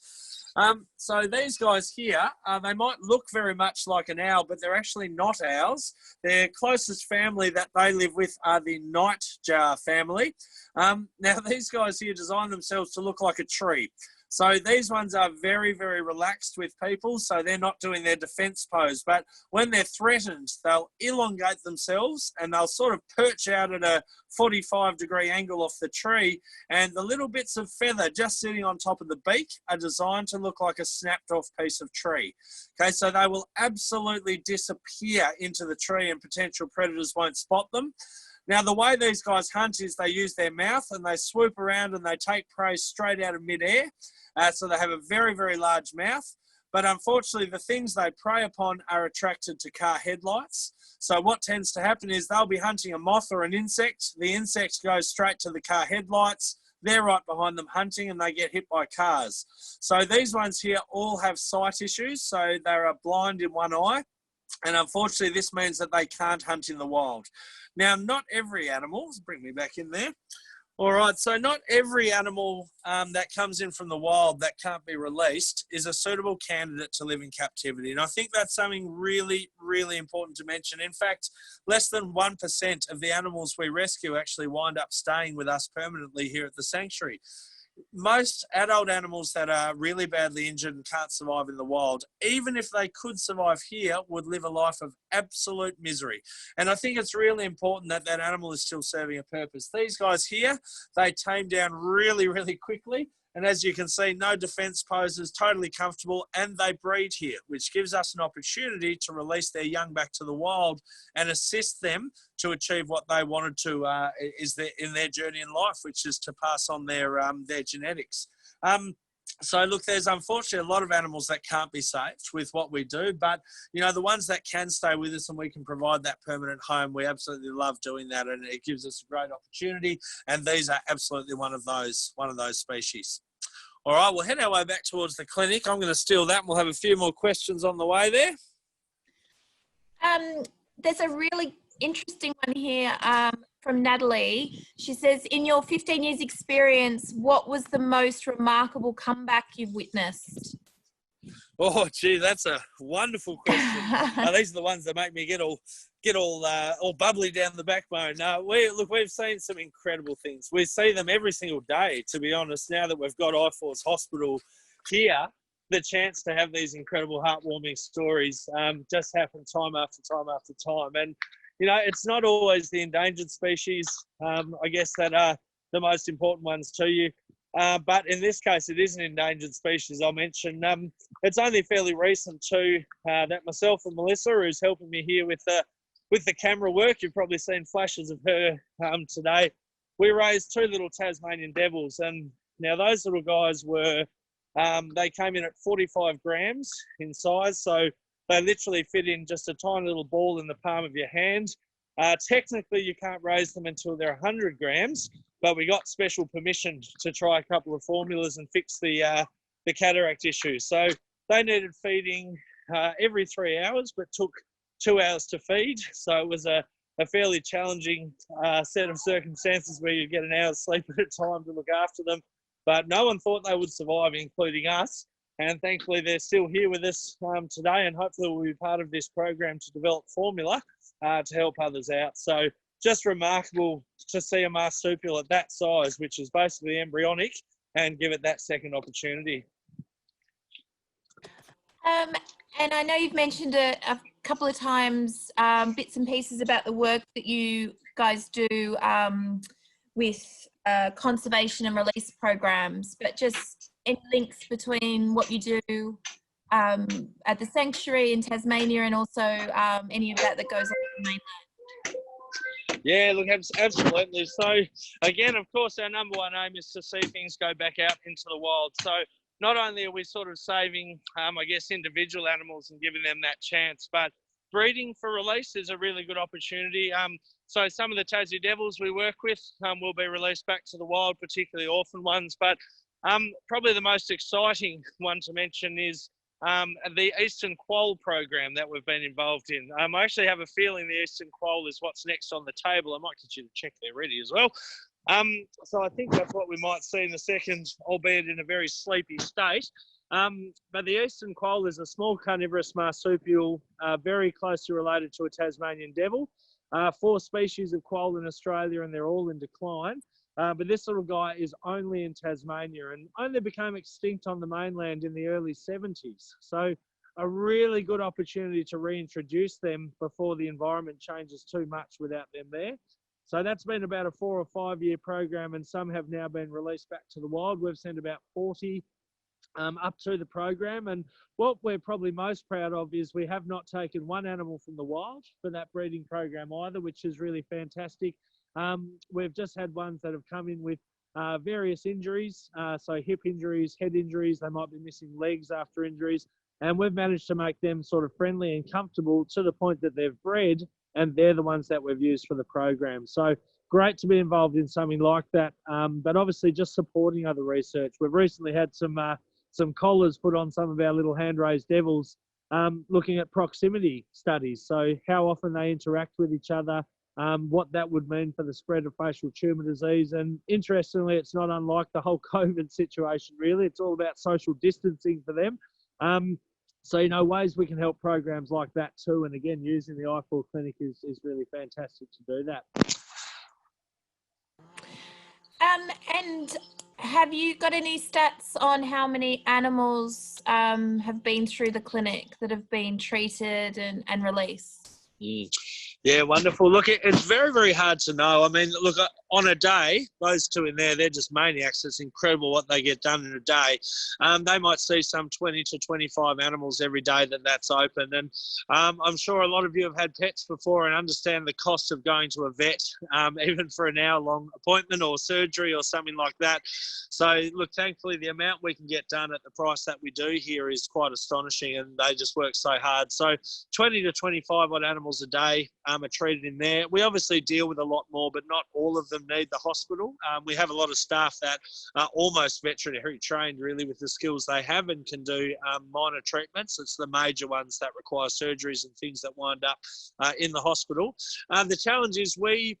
So these guys here, they might look very much like an owl, but they're actually not owls. Their closest family that they live with are the nightjar family. Now, these guys here design themselves to look like a tree. So these ones are very, very relaxed with people, so they're not doing their defense pose. But when they're threatened, they'll elongate themselves and they'll sort of perch out at a 45-degree angle off the tree, and the little bits of feather just sitting on top of the beak are designed to look like a snapped off piece of tree. Okay, so they will absolutely disappear into the tree and potential predators won't spot them. Now, the way these guys hunt is they use their mouth and they swoop around and they take prey straight out of midair. So they have a very, very large mouth. But unfortunately, the things they prey upon are attracted to car headlights. So what tends to happen is they'll be hunting a moth or an insect. The insect goes straight to the car headlights. They're right behind them hunting and they get hit by cars. So these ones here all have sight issues. So they are blind in one eye. And unfortunately, this means that they can't hunt in the wild. Now, not every animal, bring me back in there. All right, so not every animal that comes in from the wild that can't be released is a suitable candidate to live in captivity. And I think that's something really, really important to mention. In fact, less than 1% of the animals we rescue actually wind up staying with us permanently here at the sanctuary. Most adult animals that are really badly injured and can't survive in the wild, even if they could survive here, would live a life of absolute misery. And I think it's really important that that animal is still serving a purpose. These guys here, they tame down really, really quickly. And as you can see, no defense poses, totally comfortable, and they breed here, which gives us an opportunity to release their young back to the wild and assist them to achieve what they wanted to in their journey in life, which is to pass on their genetics. So look, there's unfortunately a lot of animals that can't be saved with what we do, but you know, the ones that can stay with us and we can provide that permanent home, we absolutely love doing that, and it gives us a great opportunity. And these are absolutely one of those species. All right, we'll head our way back towards the clinic. I'm going to steal that and we'll have a few more questions on the way there. There's a really interesting one here from Natalie. She says, in your 15 years experience, what was the most remarkable comeback you've witnessed? Oh, gee, that's a wonderful question. These are the ones that make me get all bubbly down the backbone. We've seen some incredible things. We see them every single day, to be honest. Now that we've got IFAW's hospital here, the chance to have these incredible heartwarming stories just happen time after time after time. And, you know, it's not always the endangered species, I guess, that are the most important ones to you. But in this case, it is an endangered species. I'll mention it's only fairly recent too that myself and Melissa, who's helping me here with the camera work, you've probably seen flashes of her today. We raised 2 little Tasmanian Devils, and now those little guys were, they came in at 45 grams in size, so they literally fit in just a tiny little ball in the palm of your hand. Technically, you can't raise them until they're 100 grams, but we got special permission to try a couple of formulas and fix the cataract issue. So they needed feeding every 3 hours, but took 2 hours to feed. So it was a fairly challenging set of circumstances where you get an hour's sleep at a time to look after them. But no one thought they would survive, including us. And thankfully, they're still here with us today, and hopefully we'll be part of this program to develop formula to help others out. So just remarkable to see a marsupial at that size, which is basically embryonic, and give it that second opportunity. And I know you've mentioned a couple of times bits and pieces about the work that you guys do with conservation and release programs, but just any links between what you do at the sanctuary in Tasmania and also any of that goes on in the mainland. Yeah, look, absolutely. So, again, of course, our number one aim is to see things go back out into the wild. So not only are we sort of saving, I guess, individual animals and giving them that chance, but breeding for release is a really good opportunity. So some of the Tassie Devils we work with will be released back to the wild, particularly orphan ones. But probably the most exciting one to mention is the Eastern Quoll program that we've been involved in. I actually have a feeling the Eastern Quoll is what's next on the table. I might get you to check they're ready as well. So I think that's what we might see in a second, albeit in a very sleepy state. But the Eastern Quoll is a small carnivorous marsupial, very closely related to a Tasmanian Devil. 4 species of quoll in Australia, and they're all in decline. But this little guy is only in Tasmania and only became extinct on the mainland in the early 70s. So a really good opportunity to reintroduce them before the environment changes too much without them there. So that's been about a 4 or 5 year program, and some have now been released back to the wild. We've sent about 40 up to the program, and what we're probably most proud of is we have not taken one animal from the wild for that breeding program either, which is really fantastic. We've just had ones that have come in with various injuries, so hip injuries, head injuries, they might be missing legs after injuries, and we've managed to make them sort of friendly and comfortable to the point that they've bred, and they're the ones that we've used for the program. So great to be involved in something like that, but obviously just supporting other research. We've recently had some collars put on some of our little hand-raised devils, looking at proximity studies. So how often they interact with each other, what that would mean for the spread of facial tumour disease. And interestingly, it's not unlike the whole COVID situation, really. It's all about social distancing for them. So, you know, ways we can help programs like that too. And again, using the IFAW clinic is really fantastic to do that. And have you got any stats on how many animals have been through the clinic that have been treated and released? Yeah, wonderful. Look, it's very, very hard to know. I mean, look, on a day, those two in there, they're just maniacs. It's incredible what they get done in a day. They might see some 20 to 25 animals every day that's open. And I'm sure a lot of you have had pets before and understand the cost of going to a vet, even for an hour-long appointment or surgery or something like that. So, look, thankfully, the amount we can get done at the price that we do here is quite astonishing, and they just work so hard. So 20 to 25 odd animals a day are treated in there. We obviously deal with a lot more, but not all of them need the hospital. We have a lot of staff that are almost veterinary trained, really, with the skills they have, and can do minor treatments. It's the major ones that require surgeries and things that wind up in the hospital. The challenge is we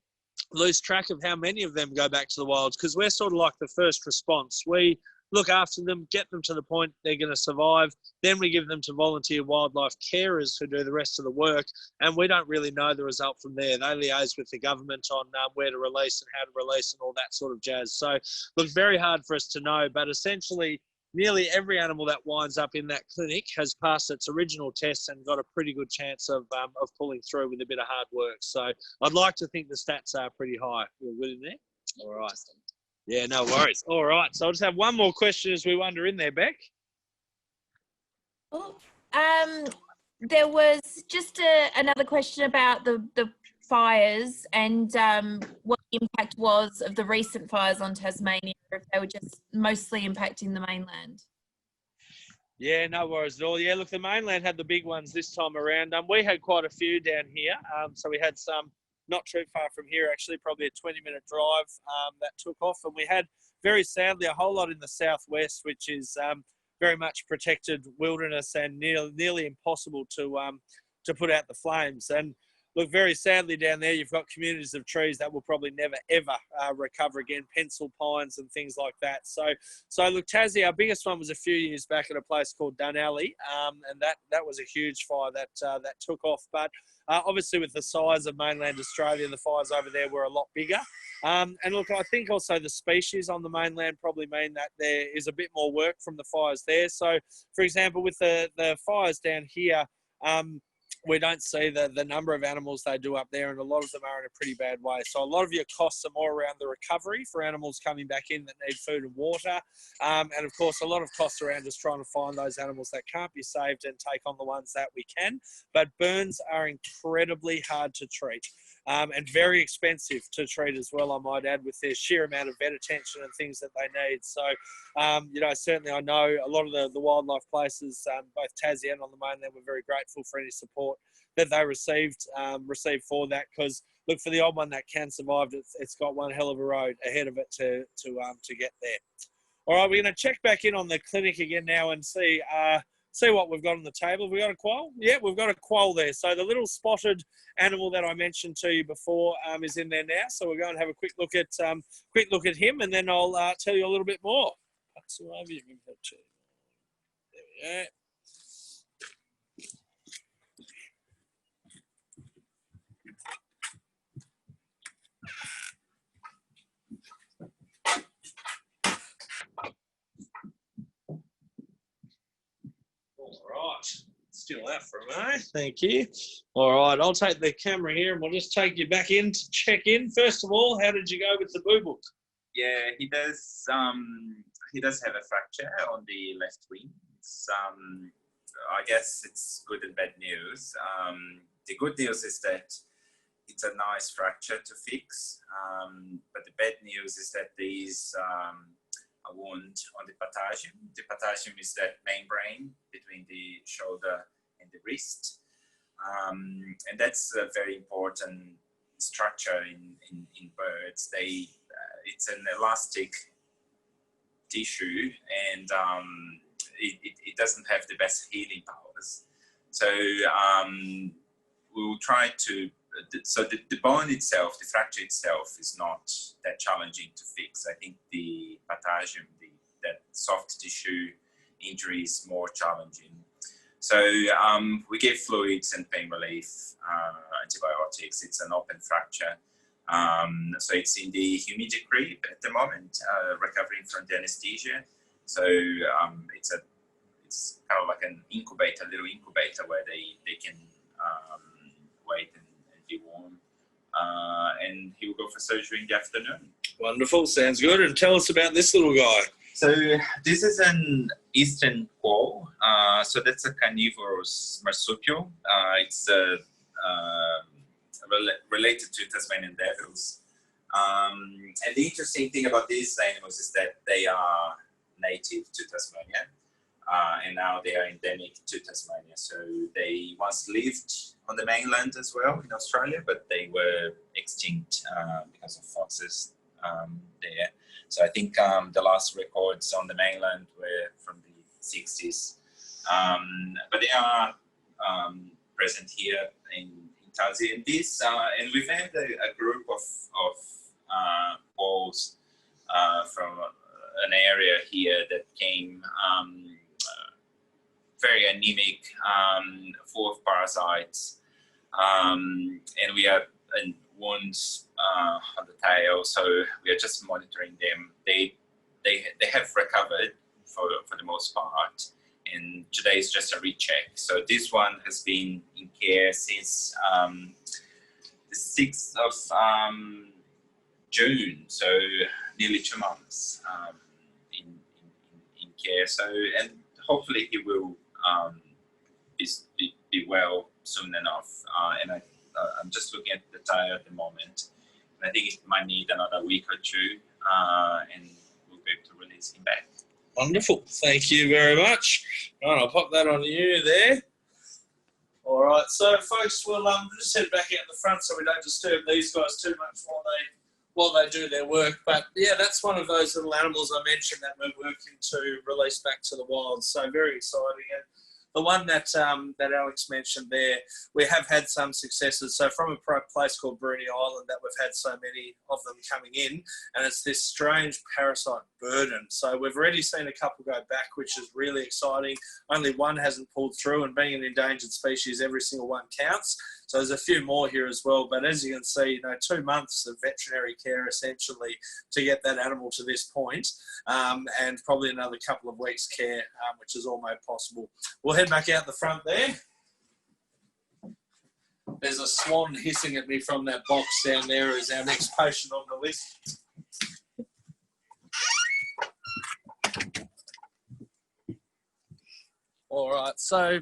lose track of how many of them go back to the wilds, because we're sort of like the first response. We look after them, get them to the point they're going to survive. Then we give them to volunteer wildlife carers who do the rest of the work, and we don't really know the result from there. They liaise with the government on where to release and how to release and all that sort of jazz. So, look, very hard for us to know, but essentially nearly every animal that winds up in that clinic has passed its original tests and got a pretty good chance of pulling through with a bit of hard work. So I'd like to think the stats are pretty high. You're good in there? All right. Yeah, no worries. All right. So I'll just have one more question as we wander in there, Beck. Oh, there was just another question about the fires and what the impact was of the recent fires on Tasmania, or if they were just mostly impacting the mainland. Yeah, no worries at all. Yeah, look, the mainland had the big ones this time around. We had quite a few down here. So we had some not too far from here, actually, probably a 20-minute drive that took off. And we had, very sadly, a whole lot in the southwest, which is very much protected wilderness and nearly impossible to put out the flames. And look, very sadly down there, you've got communities of trees that will probably never, ever recover again, pencil pines and things like that. So look, Tassie, our biggest one was a few years back at a place called Dunalley, and that was a huge fire that took off. But obviously with the size of mainland Australia, the fires over there were a lot bigger. And look, I think also the species on the mainland probably mean that there is a bit more work from the fires there. So, for example, with the fires down here, we don't see the number of animals they do up there, and a lot of them are in a pretty bad way. So a lot of your costs are more around the recovery for animals coming back in that need food and water. And of course, a lot of costs around just trying to find those animals that can't be saved and take on the ones that we can. But burns are incredibly hard to treat. And very expensive to treat as well, I might add, with their sheer amount of vet attention and things that they need. So, you know, certainly I know a lot of the wildlife places, both Tassie and on the mainland, were very grateful for any support that they received for that. Because look, for the odd one that can survive, it's got one hell of a road ahead of it to get there. All right, we're going to check back in on the clinic again now and see what we've got on the table. We've got a quoll? Yeah, we've got a quoll there. So the little spotted animal that I mentioned to you before is in there now. So we're going to have a quick look at him, and then I'll tell you a little bit more. There we go. Get that for me. Thank you. All right, I'll take the camera here and we'll just take you back in to check in. First of all, how did you go with the boo-book? Yeah, he does have a fracture on the left wing. It's, I guess it's good and bad news. The good news is that it's a nice fracture to fix, but the bad news is that there is a wound on the patagium. The patagium is that membrane between the shoulder and the wrist, and that's a very important structure in birds. It's an elastic tissue, and it doesn't have the best healing powers. So we will try to. So the bone itself, the fracture itself, is not that challenging to fix. I think the patagium, that soft tissue injury, is more challenging. So we give fluids and pain relief, antibiotics. It's an open fracture. So it's in the humidity crib at the moment, recovering from the anesthesia. So it's kind of like an incubator, little incubator where they can wait and be warm. And he will go for surgery in the afternoon. Wonderful, sounds good. And tell us about this little guy. So this is an eastern quoll. So that's a carnivorous marsupial. It's related to Tasmanian Devils. And the interesting thing about these animals is that they are native to Tasmania, and now they are endemic to Tasmania. So they once lived on the mainland as well in Australia, but they were extinct because of foxes there. So I think the last records on the mainland were from the 60s. But they are present here in Tassie. And this, and we found a group of quolls from an area here that came very anemic, full of parasites, and we have wounds on the tail. So we are just monitoring them. They have recovered for the most part, and today is just a recheck. So this one has been in care since the 6th of June, so nearly 2 months in care. So, and hopefully he will be well soon enough. And I'm just looking at the tire at the moment, and I think it might need another week or two, and we'll be able to release him back. Wonderful. Thank you very much. All right, I'll pop that on you there. All right, so folks, we'll just head back out the front so we don't disturb these guys too much while they do their work. But yeah, that's one of those little animals I mentioned that we're working to release back to the wild. So very exciting. And the one that Alex mentioned there, we have had some successes. So from a place called Bruny Island that we've had so many of them coming in, and it's this strange parasite burden. So we've already seen a couple go back, which is really exciting. Only one hasn't pulled through, and being an endangered species, every single one counts. So there's a few more here as well. But as you can see, 2 months of veterinary care essentially to get that animal to this point, and probably another couple of weeks care, which is all made possible. We'll head back out the front there. There's a swan hissing at me from that box down there as our next patient on the list. All right, so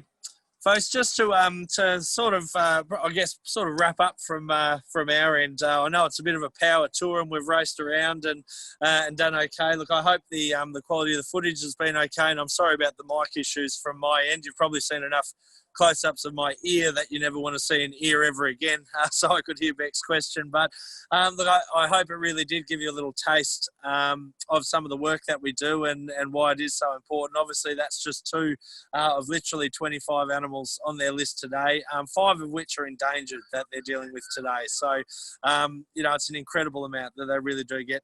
folks, just to sort of, I guess, sort of wrap up from our end. I know it's a bit of a power tour, and we've raced around and done okay. Look, I hope the quality of the footage has been okay, and I'm sorry about the mic issues from my end. You've probably seen enough close-ups of my ear that you never want to see an ear ever again, so I could hear Beck's question. But look, I hope it really did give you a little taste of some of the work that we do and why it is so important. Obviously, that's just 2 of literally 25 animals on their list today, 5 of which are endangered that they're dealing with today. So, it's an incredible amount that they really do get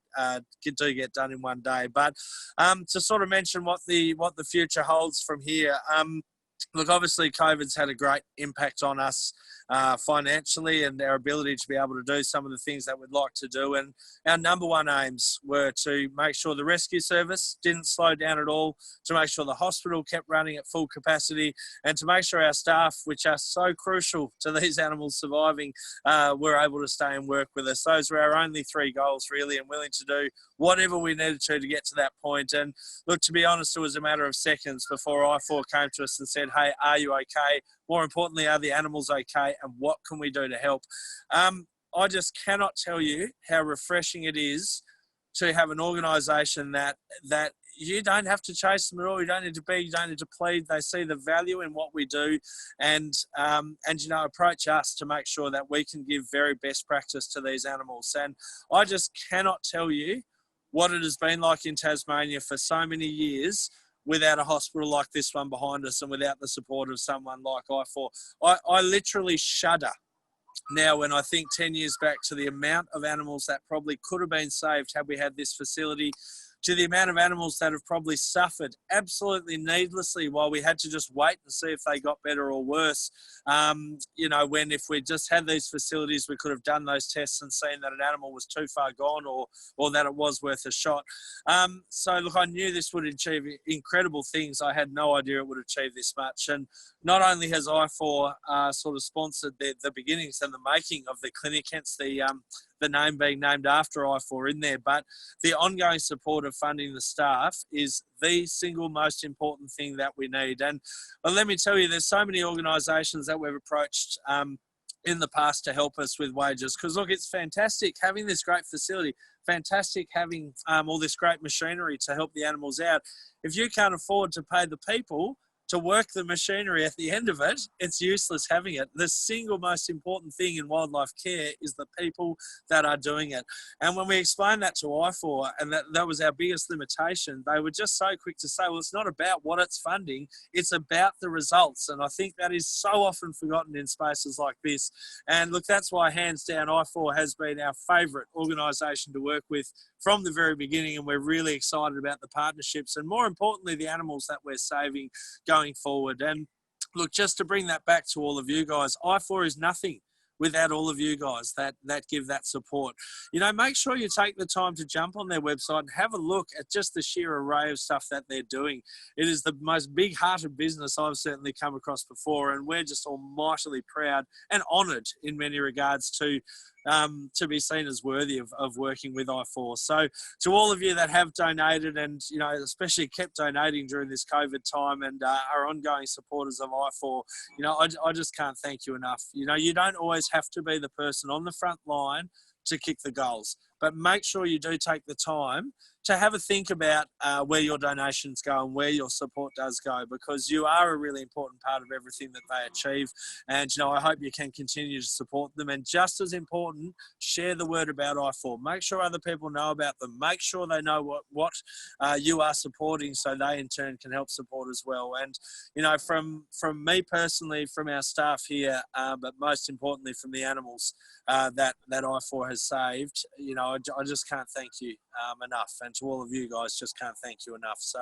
done in one day. But to sort of mention what the future holds from here, look, obviously COVID's had a great impact on us financially and our ability to be able to do some of the things that we'd like to do. And our number one aims were to make sure the rescue service didn't slow down at all, to make sure the hospital kept running at full capacity, and to make sure our staff, which are so crucial to these animals surviving, were able to stay and work with us. Those were our only three goals, really, and willing to do whatever we needed to get to that point. And look, to be honest, it was a matter of seconds before IFAW came to us and said, hey, are you okay? More importantly, are the animals okay? And what can we do to help? I just cannot tell you how refreshing it is to have an organisation that you don't have to chase them at all. You don't need to beg, you don't need to plead. They see the value in what we do and you know, approach us to make sure that we can give very best practice to these animals. And I just cannot tell you what it has been like in Tasmania for so many years without a hospital like this one behind us and without the support of someone like IFAW. I literally shudder now when I think 10 years back to the amount of animals that probably could have been saved had we had this facility, to the amount of animals that have probably suffered absolutely needlessly while we had to just wait and see if they got better or worse. You know, when if we just had these facilities, we could have done those tests and seen that an animal was too far gone or that it was worth a shot. So look, I knew this would achieve incredible things. I had no idea it would achieve this much. And not only has IFAW sort of sponsored the beginnings and the making of the clinic, hence the name being named after IFAW in there, but the ongoing support of funding the staff is the single most important thing that we need. And let me tell you, there's so many organisations that we've approached in the past to help us with wages, because look, it's fantastic having this great facility, fantastic having all this great machinery to help the animals out. If you can't afford to pay the people to work the machinery at the end of it, it's useless having it. The single most important thing in wildlife care is the people that are doing it. And when we explained that to IFAW, and that was our biggest limitation, they were just so quick to say, well, it's not about what it's funding, it's about the results. And I think that is so often forgotten in spaces like this. And look, that's why hands down IFAW has been our favourite organisation to work with from the very beginning, and we're really excited about the partnerships and more importantly, the animals that we're saving going forward. And look, just to bring that back to all of you guys, IFAW is nothing without all of you guys that give that support. You know, make sure you take the time to jump on their website and have a look at just the sheer array of stuff that they're doing. It is the most big-hearted business I've certainly come across before, and we're just almightily proud and honoured in many regards to be seen as worthy of working with IFAW. So to all of you that have donated and, you know, especially kept donating during this COVID time and are ongoing supporters of IFAW, you know, I just can't thank you enough. You know, you don't always have to be the person on the front line to kick the goals, but make sure you do take the time to have a think about where your donations go and where your support does go, because you are a really important part of everything that they achieve. And, you know, I hope you can continue to support them. And just as important, share the word about IFAW. Make sure other people know about them. Make sure they know what you are supporting, so they in turn can help support as well. And, you know, from me personally, from our staff here, but most importantly from the animals that IFAW has saved, you know, I just can't thank you enough. And to all of you guys, just can't thank you enough. So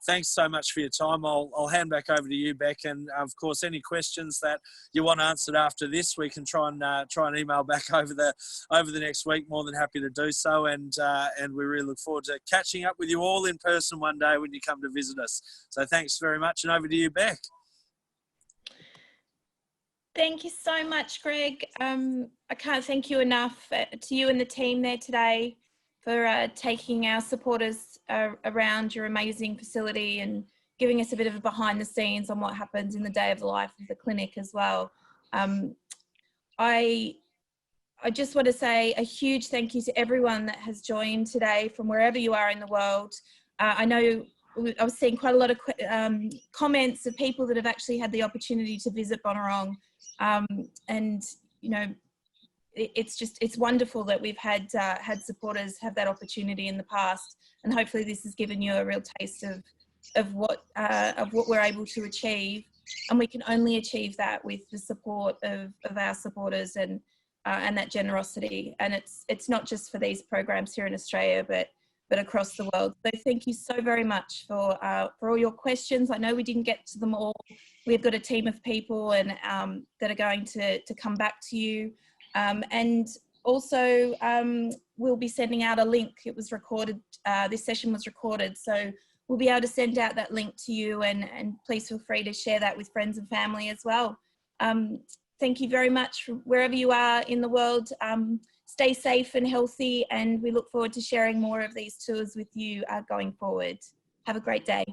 thanks so much for your time. I'll hand back over to you, Beck, and of course any questions that you want answered after this, we can try and email back over the next week. More than happy to do so, and we really look forward to catching up with you all in person one day when you come to visit us. So thanks very much, and over to you, Beck. Thank you so much, Greg. I can't thank you enough to you and the team there today for taking our supporters around your amazing facility and giving us a bit of a behind the scenes on what happens in the day of the life of the clinic as well. I just want to say a huge thank you to everyone that has joined today from wherever you are in the world. I know I was seeing quite a lot of comments of people that have actually had the opportunity to visit Bonorong, and you know, it's wonderful that we've had supporters have that opportunity in the past, and hopefully this has given you a real taste of what we're able to achieve, and we can only achieve that with the support of our supporters and that generosity. And it's not just for these programs here in Australia, but but across the world. So thank you so very much for all your questions. I know we didn't get to them all. We've got a team of people and that are going to come back to you. And also, we'll be sending out a link. It was recorded, this session was recorded, so we'll be able to send out that link to you, and please feel free to share that with friends and family as well. Thank you very much from wherever you are in the world. Stay safe and healthy, and we look forward to sharing more of these tours with you going forward. Have a great day.